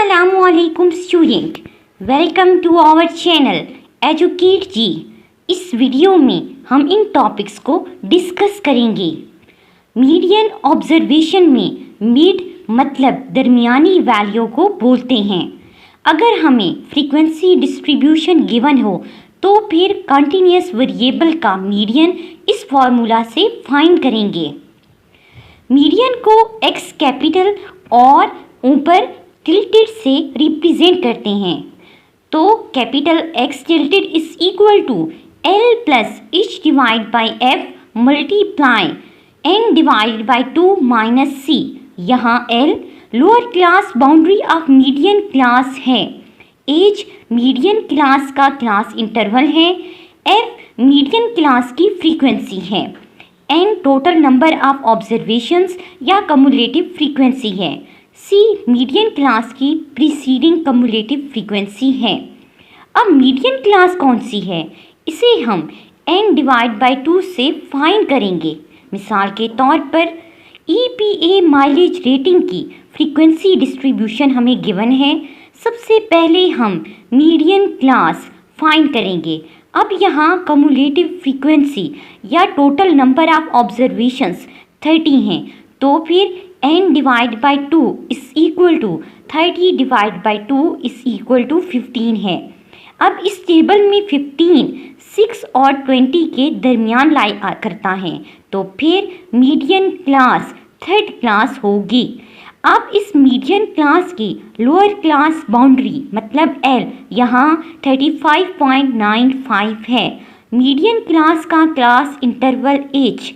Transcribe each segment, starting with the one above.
अस्सलामुअलैकुम student, welcome to our channel educate ji. इस video में हम इन टॉपिक्स को डिस्कस करेंगे। मीडियन ऑब्जर्वेशन में मिड मतलब दरमियानी वैल्यू को बोलते हैं। अगर हमें फ्रीक्वेंसी डिस्ट्रीब्यूशन गिवन हो तो फिर कंटिन्यूस वेरिएबल का मीडियन इस फॉर्मूला से फाइंड करेंगे। मीडियन को एक्स कैपिटल और ऊपर टिल्टेड से रिप्रेजेंट करते हैं। तो capital X tilted is equal to L plus H divide by F multiply N divide by 2 minus C. यहाँ L lower class boundary of median class है, एच मीडियन क्लास का class interval है, F median class की frequency है, N total number of observations या cumulative frequency है, सी median class की preceding cumulative frequency है। अब मीडियन क्लास कौन सी है, इसे हम n डिवाइड बाई 2 से फाइंड करेंगे। मिसाल के तौर पर EPA माइलेज रेटिंग की फ्रीक्वेंसी डिस्ट्रीब्यूशन हमें गिवन है। सबसे पहले हम मीडियन क्लास फाइंड करेंगे। अब यहाँ कम्युलेटिव फ्रीक्वेंसी या टोटल नंबर ऑफ ऑब्जर्वेशंस 30 हैं, तो फिर n divide by 2 is equal to 30 divide by 2 is equal to 15 है। अब इस टेबल में 15 6 और 20 के दरमियान लाई करता है, तो फिर मीडियन क्लास थर्ड क्लास होगी। अब इस मीडियन क्लास की लोअर क्लास बाउंड्री मतलब L यहाँ 35.95 है। मीडियन क्लास का क्लास इंटरवल H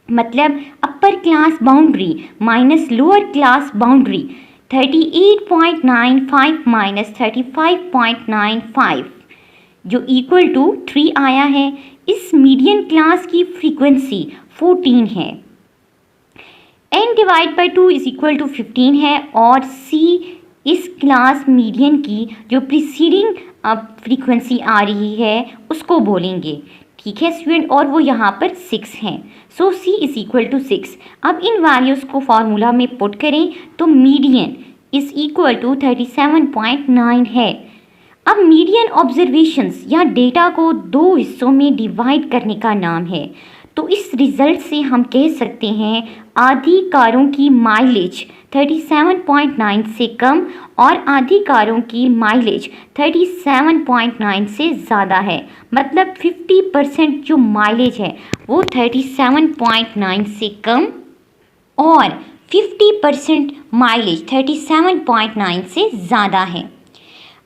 मतलब upper class boundary minus lower class boundary 38.95 minus 35.95 जो इक्वल टू 3 आया है। इस मीडियन क्लास की फ्रीक्वेंसी 14 है। n divide by 2 is equal to 15 है और c इस क्लास मीडियन की जो प्रीसीडिंग फ्रीक्वेंसी आ रही है उसको बोलेंगे। ठीक है स्टूडेंट, और वो यहाँ पर 6 हैं, सो c इज इक्वल टू 6। अब इन वैल्यूज़ को फार्मूला में पुट करें तो मीडियन इज इक्वल टू 37.9 है। अब मीडियन ऑब्जर्वेशंस या डेटा को दो हिस्सों में डिवाइड करने का नाम है। तो इस रिज़ल्ट से हम कह सकते हैं आधी कारों की माइलेज 37.9 से कम और आधी कारों की माइलेज 37.9 से ज़्यादा है। मतलब 50% जो माइलेज है वो 37.9 से कम और 50% माइलेज 37.9 से ज़्यादा है।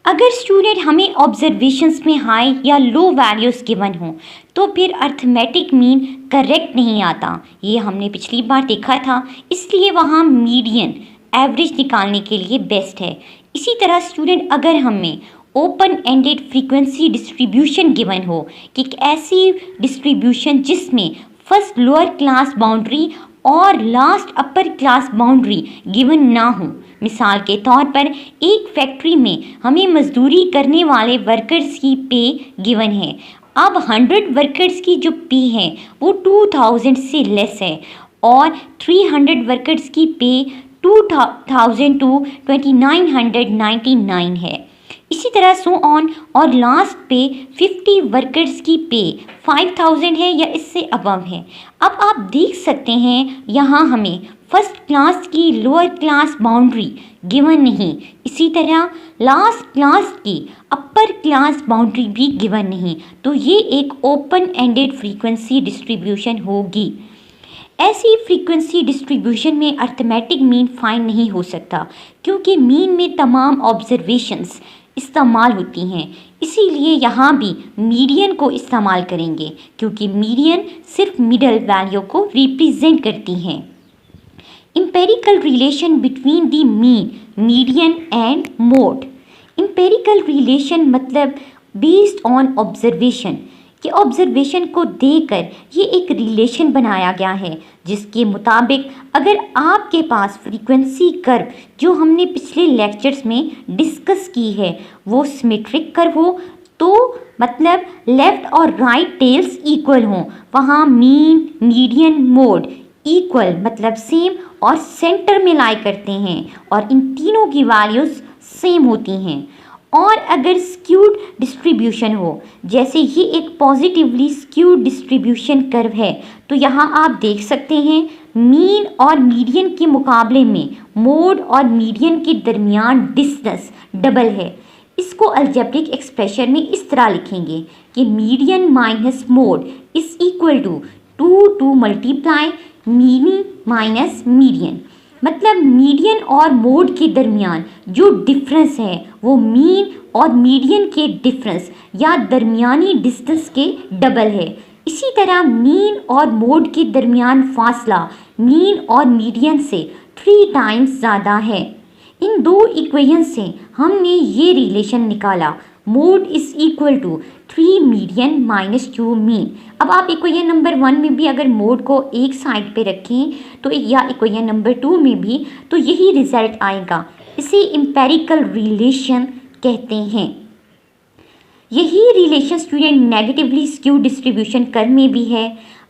अगर स्टूडेंट हमें ऑब्जर्वेशंस में हाई या लो वैल्यूज़ गिवन हो तो फिर अर्थमेटिक मीन करेक्ट नहीं आता। ये हमने पिछली बार देखा था, इसलिए वहाँ मीडियन एवरेज निकालने के लिए बेस्ट है। इसी तरह स्टूडेंट अगर हमें open ended frequency distribution given हो कि एक ऐसी डिस्ट्रीब्यूशन जिसमें फर्स्ट लोअर क्लास बाउंड्री और last upper class boundary given ना हो। मिसाल के तौर पर एक फैक्ट्री में हमें मजदूरी करने वाले वर्कर्स की पे गिवन है। अब 100 वर्कर्स की जो पे है वो 2000 से लेस है और 300 वर्कर्स की पे 2000 टू 2999 है। इसी तरह सो ऑन, और लास्ट पे 50 वर्कर्स की पे 5000 है या इससे अबव है। अब आप देख सकते हैं यहाँ हमें फर्स्ट क्लास की लोअर क्लास बाउंड्री गिवन नहीं, इसी तरह लास्ट क्लास की अपर क्लास बाउंड्री भी गिवन नहीं। तो ये एक ओपन एंडेड फ्रीक्वेंसी डिस्ट्रीब्यूशन होगी। ऐसी फ्रीक्वेंसी डिस्ट्रीब्यूशन में अर्थमेटिक मीन फाइंड नहीं हो सकता क्योंकि मीन में तमाम ऑब्जर्वेशंस इस्तेमाल होती हैं। इसीलिए यहाँ भी मीडियन को इस्तेमाल करेंगे क्योंकि मीडियन सिर्फ मिडल वैल्यू को रिप्रेजेंट करती हैं। Empirical relation between the mean, median and mode. Empirical relation मतलब बेस्ड ऑन ऑब्जर्वेशन, कि ऑब्जर्वेशन को देकर ये एक रिलेशन बनाया गया है जिसके मुताबिक अगर आपके पास फ्रीक्वेंसी कर्व जो हमने पिछले लेक्चर्स में डिस्कस की है वो सिमेट्रिक कर्व हो तो मतलब लेफ़्ट और राइट टेल्स इक्वल हों, वहाँ मीन मीडियन मोड इक्वल मतलब सेम और सेंटर में लाई करते हैं और इन तीनों की वैल्यूज़ सेम होती हैं। और अगर स्क्यूड डिस्ट्रीब्यूशन हो, जैसे ये एक पॉजिटिवली स्क्यूड डिस्ट्रीब्यूशन कर्व है, तो यहाँ आप देख सकते हैं मीन और मीडियन के मुकाबले में मोड और मीडियन के दरमियान डिस्टेंस डबल है। इसको अलजेब्रिक एक्सप्रेशन में इस तरह लिखेंगे कि median minus mode is equal to two multiply mean minus median. मतलब मीडियन और मोड के दरमियान जो डिफरेंस है वो मीन और मीडियन के डिफरेंस या दरमियानी डिस्टेंस के डबल है। इसी तरह मीन और मोड के दरमियान फासला मीन और मीडियन से 3 टाइम्स ज़्यादा है। इन दो इक्वेशन से हमने ये रिलेशन निकाला, mode is equal to 3 median minus 2 mean. अब आप इक्वेशन नंबर 1 में भी अगर मोड को एक साइड पे रखें तो या इक्वेशन नंबर 2 में भी, तो यही रिजल्ट आएगा। इसे एम्पेरिकल रिलेशन कहते हैं। यही relation student negatively skew distribution curve में भी है।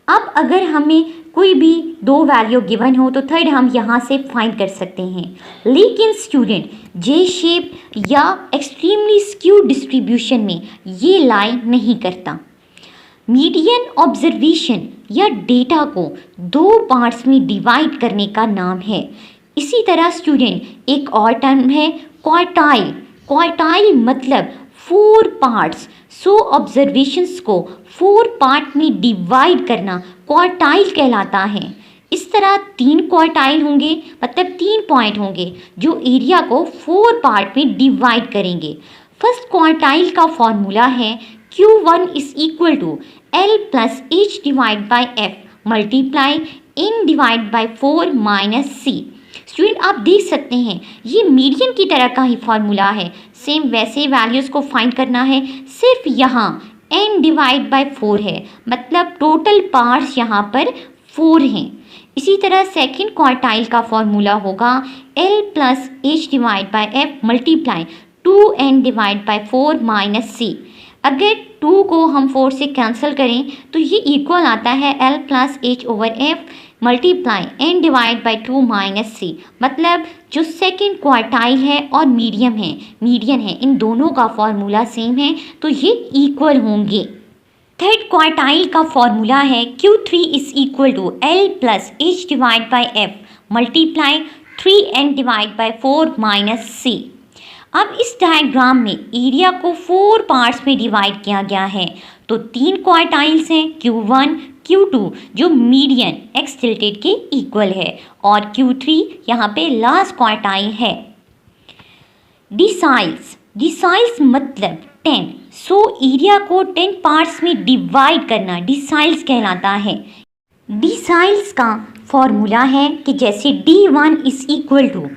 अब अगर हमें कोई भी दो वैल्यू गिवन हो तो थर्ड हम यहाँ से फाइंड कर सकते हैं। लेकिन स्टूडेंट जे शेप या एक्सट्रीमली स्क्यू डिस्ट्रीब्यूशन में ये लाई नहीं करता। मीडियन ऑब्जर्वेशन या डेटा को 2 पार्ट्स में डिवाइड करने का नाम है। इसी तरह स्टूडेंट एक और टर्म है क्वार्टाइल। क्वार्टाइल मतलब 4 पार्ट्स। सो ऑब्जर्वेशंस को 4 पार्ट में डिवाइड करना क्वार्टाइल कहलाता है। इस तरह 3 क्वार्टाइल होंगे, मतलब 3 पॉइंट होंगे जो एरिया को 4 पार्ट में डिवाइड करेंगे। फर्स्ट क्वार्टाइल का फॉर्मूला है Q1 is equal to L plus H divide by F multiply N divide by 4 minus C। Student आप देख सकते हैं ये मीडियन की तरह का ही फॉर्मूला है। सेम वैसे वैल्यूज़ को फाइंड करना है, सिर्फ यहाँ n डिवाइड बाई 4 है, मतलब टोटल पार्ट्स यहाँ पर 4 हैं। इसी तरह सेकंड क्वार्टाइल का फॉर्मूला होगा L plus H divide by F multiply 2n divide by 4 minus C। अगर 2 को हम 4 से कैंसिल करें तो ये इक्वल आता है L plus H over F multiply n divide by 2 minus C। मतलब जो सेकंड क्वार्टाइल है और मीडियन है, इन दोनों का फॉर्मूला सेम है तो ये इक्वल होंगे। थर्ड क्वार्टाइल का फॉर्मूला है Q3 is equal to L plus H divide by F multiply 3n divide by 4 minus C। अब इस डायग्राम में एरिया को 4 पार्ट्स में डिवाइड किया गया है, तो 3 क्वार्टाइल्स हैं Q1 Q2 जो मीडियन एक्स टिल्टेड के इक्वल है और Q3 यहाँ पे लास्ट क्वार्टाइल है। डिसाइल्स मतलब 10। सो एरिया को 10 पार्ट्स में डिवाइड करना डिसाइल्स कहलाता है। डिसाइल्स का फॉर्मूला है कि जैसे D1 is equal to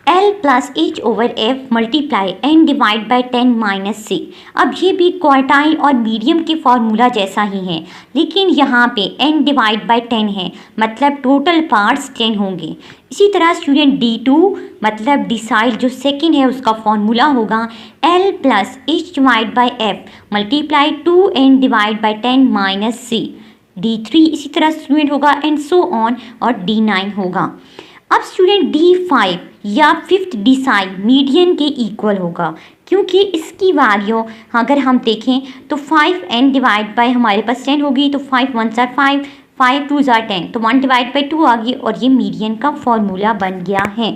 L plus H over F multiply n divide by 10 minus C। अब ये भी क्वार्टाइल और मीडियम के फॉर्मूला जैसा ही है, लेकिन यहाँ पे n डिवाइड बाई 10 है, मतलब टोटल पार्ट्स 10 होंगे। इसी तरह स्टूडेंट D2 मतलब डिसाइल जो सेकंड है उसका फॉर्मूला होगा L plus H divide by F multiply 2n divide by 10 minus C। D3 इसी तरह स्टूडेंट होगा एंड सो ऑन, और D9 होगा। अब स्टूडेंट D5 या फिफ्थ डिसाइल मीडियन के इक्वल होगा, क्योंकि इसकी वैल्यू अगर हम देखें तो 5n डिवाइड बाई हमारे पास 10 होगी, तो 5 1 are 5, 5 2 are 10, तो 1 डिवाइड बाई 2 आ गई और ये मीडियन का फॉर्मूला बन गया है।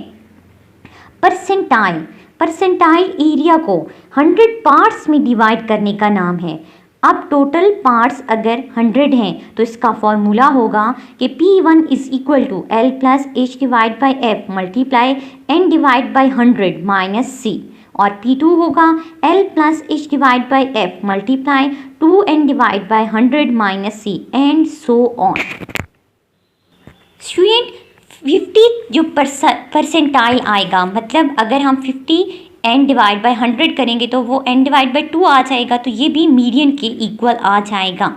परसेंटाइल एरिया को 100 पार्ट्स में डिवाइड करने का नाम है। अब टोटल पार्ट्स अगर 100 हैं तो इसका फॉर्मूला होगा कि P1 is equal to L plus H divide by F multiply n divide by 100 minus C, और P2 होगा L plus H divide by F multiply 2n divide by 100 minus C and so on. Student 50 जो percentile आएगा, मतलब अगर हम 50 n divide by 100 करेंगे तो वो n डिवाइड बाई 2 आ जाएगा, तो ये भी मीडियन के इक्वल आ जाएगा,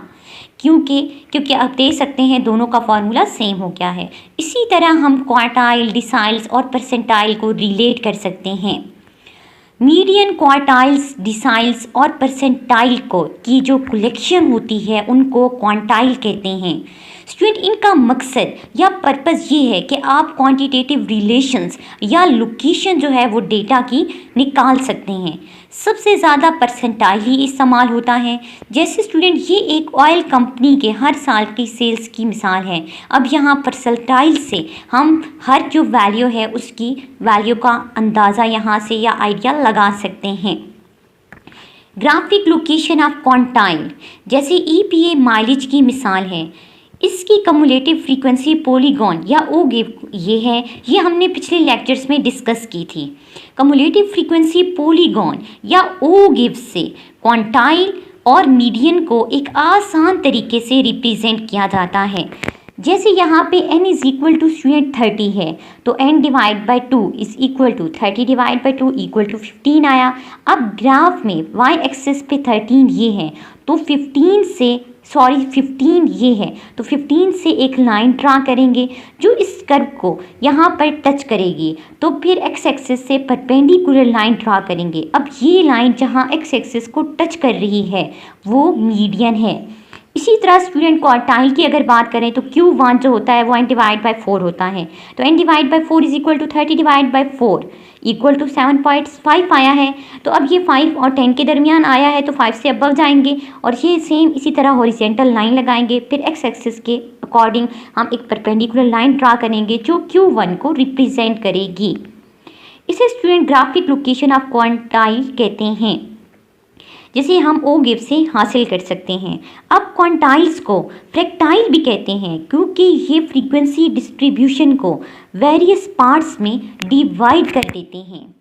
क्योंकि आप देख सकते हैं दोनों का फॉर्मूला सेम हो गया है। इसी तरह हम क्वार्टाइल, डिसाइल्स और परसेंटाइल को रिलेट कर सकते हैं। मीडियन, क्वार्टाइल्स, डिसाइल्स और परसेंटाइल को की जो कलेक्शन होती है उनको क्वांटाइल कहते हैं। स्टूडेंट इनका मकसद या पर्पस ये है कि आप क्वांटिटेटिव रिलेशंस या लोकेशन जो है वो डेटा की निकाल सकते हैं। सबसे ज़्यादा परसेंटाइल ही इस्तेमाल होता है। जैसे स्टूडेंट ये एक ऑयल कंपनी के हर साल की सेल्स की मिसाल है। अब यहाँ परसेंटाइल से हम हर जो वैल्यू है उसकी वैल्यू का अंदाज़ा यहाँ से या आइडिया लगा सकते हैं। ग्राफिक लोकेशन ऑफ क्वांटाइल जैसे EPA माइलेज की मिसाल है। इसकी कम्युलेटिव फ्रीक्वेंसी पॉलीगॉन या ओ गिव ये हमने पिछले लेक्चर्स में डिस्कस की थी। कम्युलेटिव फ्रीक्वेंसी पॉलीगॉन या ओ गिव से क्वांटाइल और मीडियन को एक आसान तरीके से रिप्रेजेंट किया जाता है। जैसे यहाँ पे n is equal to student 30 है तो n divide by 2 is equal to 30 divide by 2 equal to 15 आया। अब ग्राफ में y एक्सिस पे 13 ये है तो 15 ये है तो 15 से एक लाइन ड्रा करेंगे जो इस कर्व को यहाँ पर टच करेगी, तो फिर x एक्सिस से परपेंडिकुलर लाइन ड्रा करेंगे। अब ये लाइन जहाँ x एक्सिस को टच कर रही है वो मीडियन है। इसी तरह स्टूडेंट क्वार्टाइल की अगर बात करें तो Q1 जो होता है वो n डिवाइड बाई 4 होता है, तो n divide by 4 is equal to 30 divide by 4 equal to 7.5 आया है। तो अब ये 5 और 10 के दरमियान आया है तो 5 से अबव जाएंगे और ये सेम इसी तरह हॉरिजॉन्टल लाइन लगाएंगे। फिर x एक्सिस के अकॉर्डिंग हम एक परपेंडिकुलर लाइन ड्रा करेंगे जो Q1 को रिप्रेजेंट करेगी। इसे student graphic location of quantile कहते हैं, जिसे हम ओ गिव से हासिल कर सकते हैं। अब क्वांटाइल्स को फ्रैक्टाइल भी कहते हैं क्योंकि ये फ्रीक्वेंसी डिस्ट्रीब्यूशन को वेरियस पार्ट्स में डिवाइड कर देते हैं।